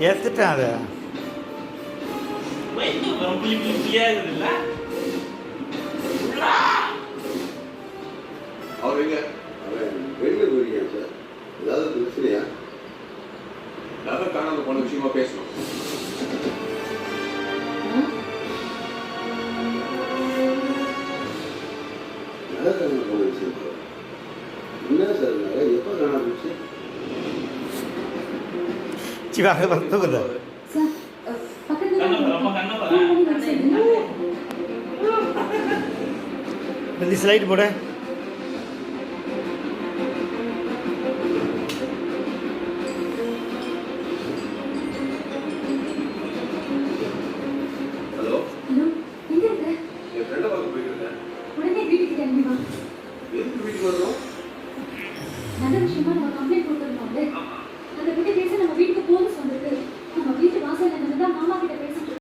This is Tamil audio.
எடுத்துட்டேன் அதை அவருங்க வெளியில் போயிருக்கீங்க சார், ஏதாவது பிரச்சனையா? யாரும் காணாம போன விஷயமா பேசணும். காணாம போன விஷயம் என்ன சார்? எப்போ காணாம போச்சு? சிவாக தூக்குது இந்த ஸ்லைட் போட நல்ல விஷயமா நம்ம கம்ப்ளைண்ட் கொடுத்துருந்தோம்.